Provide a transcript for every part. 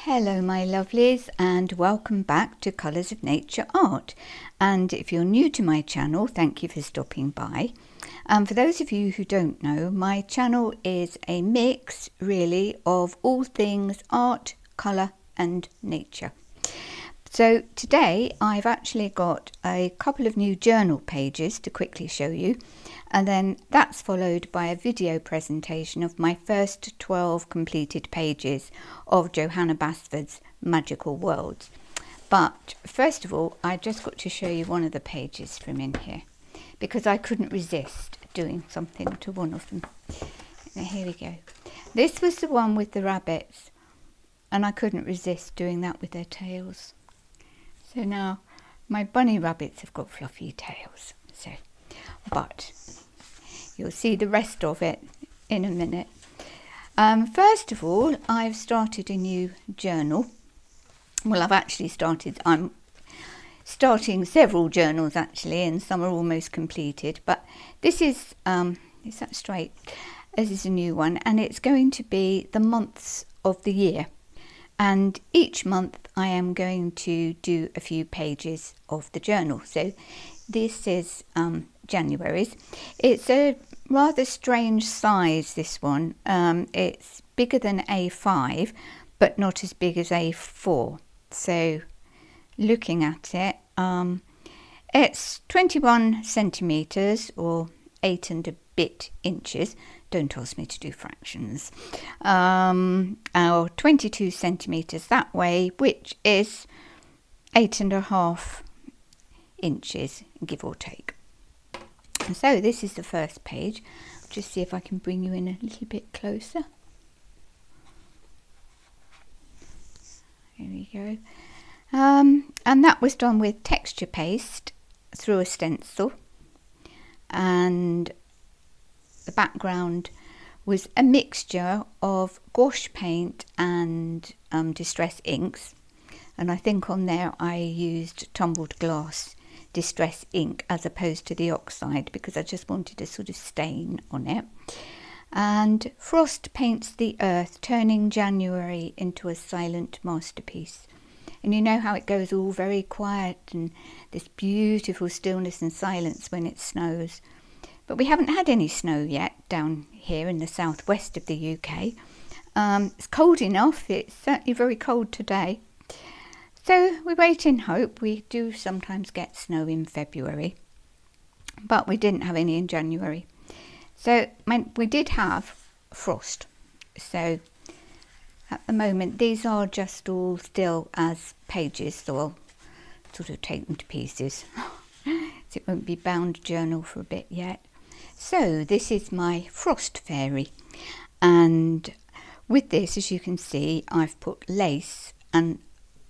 Hello my lovelies, and welcome back to Colours of Nature Art. And if you're new to my channel, thank you for stopping by. For those of you who don't know, my channel is a mix really of all things art, colour and nature. So today I've actually got a couple of new journal pages to quickly show you, and then that's followed by a video presentation of my first 12 completed pages of Johanna Basford's Magical Worlds. But first of all, I've just got to show you one of the pages from in here, because I couldn't resist doing something to one of them. Now, here we go. This was the one with the rabbits, and I couldn't resist doing that with their tails. So now my bunny rabbits have got fluffy tails. But you'll see the rest of it in a minute. First of all, I've started a new journal. Well, I'm starting several journals actually, and some are almost completed. But this is that straight? This is a new one, and it's going to be the months of the year. And each month I am going to do a few pages of the journal. So this is January's. It's a rather strange size, this one. It's bigger than A5, but not as big as A4. So looking at it, it's 21 centimetres or 8 and a bit inches. Don't ask me to do fractions. Or 22 centimetres that way, which is 8.5 inches, give or take. So this is the first page. Just see if I can bring you in a little bit closer. Here we go. And that was done with texture paste through a stencil, and the background was a mixture of gouache paint and distress inks, and I think on there I used tumbled glass distress ink as opposed to the oxide, because I just wanted a sort of stain on it. And frost paints the earth, turning January into a silent masterpiece. And you know how it goes all very quiet and this beautiful stillness and silence when it snows. But we haven't had any snow yet down here in the southwest of the UK. It's cold enough. It's certainly very cold today. So we wait in hope. We do sometimes get snow in February, but we didn't have any in January. So we did have frost. So at the moment, these are just all still as pages, so I'll sort of take them to pieces. So it won't be bound journal for a bit yet. So this is my frost fairy, and with this, as you can see, I've put lace and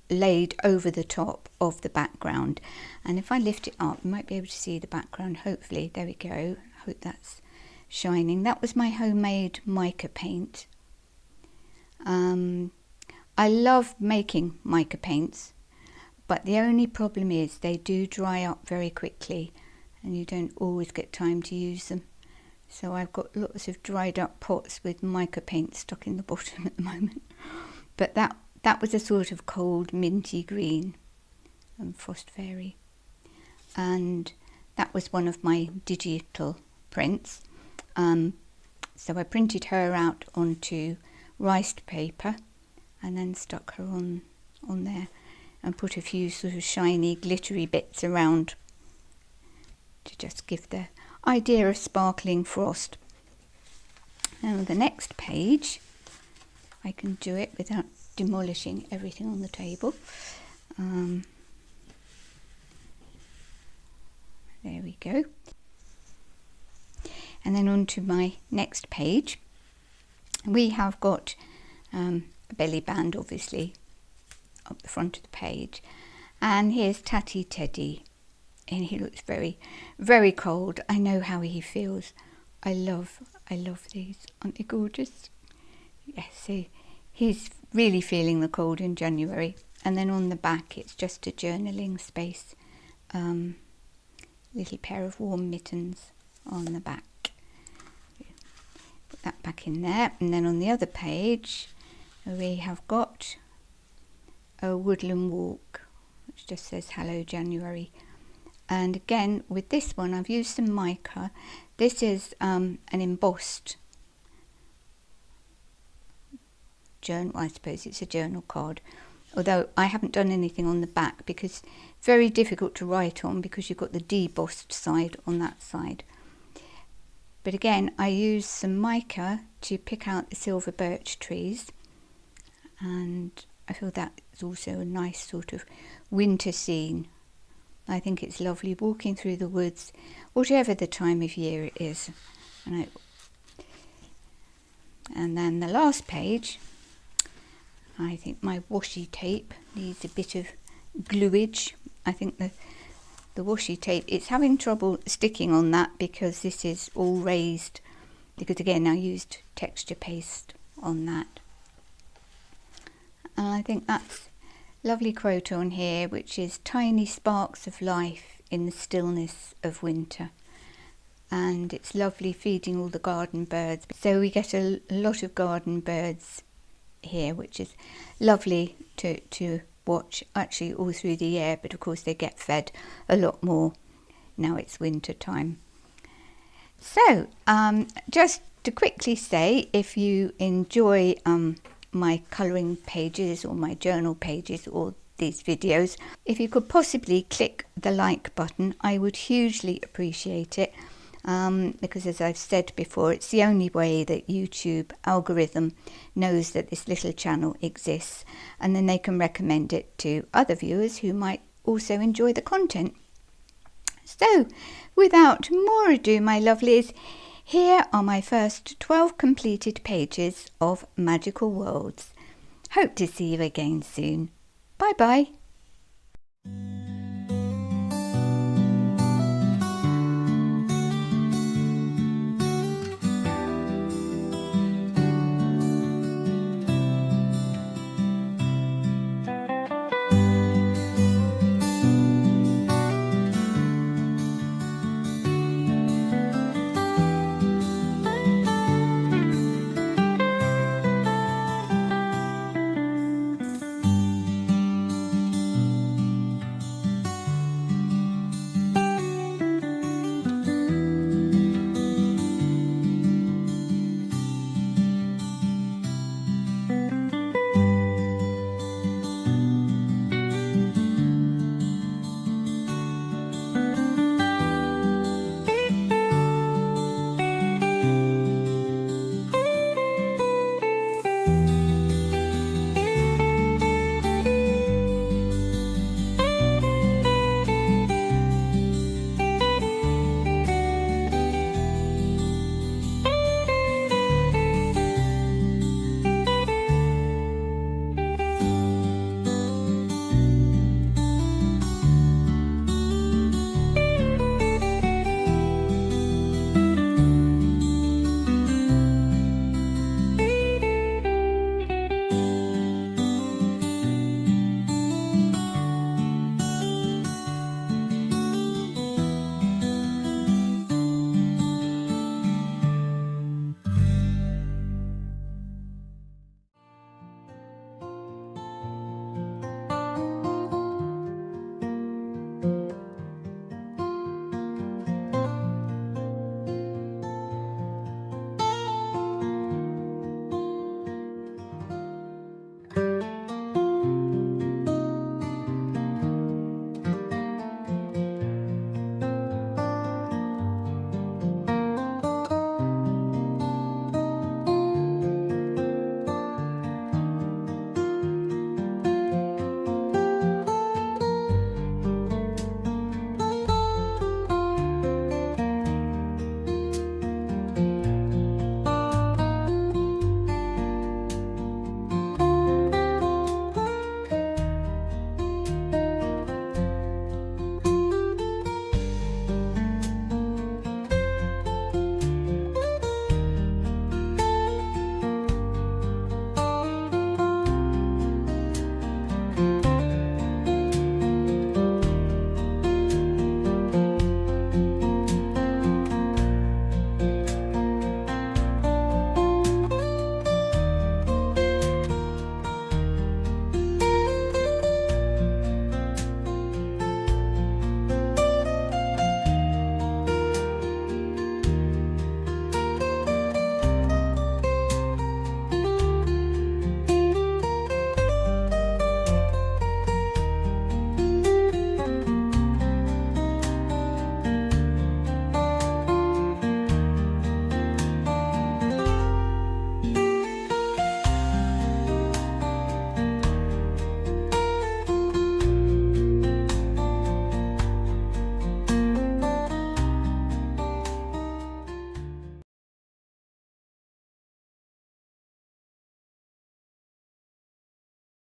laid over the top of the background. And if I lift it up, you might be able to see the background, hopefully. There we go. I hope that's shining. That was my homemade mica paint. I love making mica paints, but the only problem is they do dry up very quickly and you don't always get time to use them. So I've got lots of dried up pots with mica paint stuck in the bottom at the moment. But that was a sort of cold minty green frost fairy. And that was one of my digital prints. So I printed her out onto riced paper and then stuck her on there and put a few sort of shiny glittery bits around to just give the idea of sparkling frost. Now the next page, I can do it without demolishing everything on the table. There we go. And then on to my next page. We have got a belly band, obviously, up the front of the page. And here's Tatty Teddy. And he looks very, very cold. I know how he feels. I love these. Aren't they gorgeous? Yes, see, he's really feeling the cold in January. And then on the back, it's just a journaling space. Little pair of warm mittens on the back. Put that back in there. And then on the other page, we have got a woodland walk, which just says hello January. And again with this one I've used some mica. This is an embossed journal, I suppose it's a journal card, although I haven't done anything on the back because it's very difficult to write on because you've got the debossed side on that side. But again, I used some mica to pick out the silver birch trees, and I feel that is also a nice sort of winter scene. I think it's lovely walking through the woods, whatever the time of year it is. And then the last page, I think my washi tape needs a bit of gluage. I think the washi tape, it's having trouble sticking on that because this is all raised, because again I used texture paste on that. And I think that's lovely quote on here, which is tiny sparks of life in the stillness of winter. And it's lovely feeding all the garden birds. So we get a lot of garden birds here, which is lovely to watch actually all through the year, but of course they get fed a lot more now it's winter time. So just to quickly say, if you enjoy my colouring pages or my journal pages or these videos, if you could possibly click the like button, I would hugely appreciate it. Because as I've said before, it's the only way that YouTube algorithm knows that this little channel exists, and then they can recommend it to other viewers who might also enjoy the content. So without more ado, my lovelies, here are my first 12 completed pages of Magical Worlds. Hope to see you again soon. Bye bye.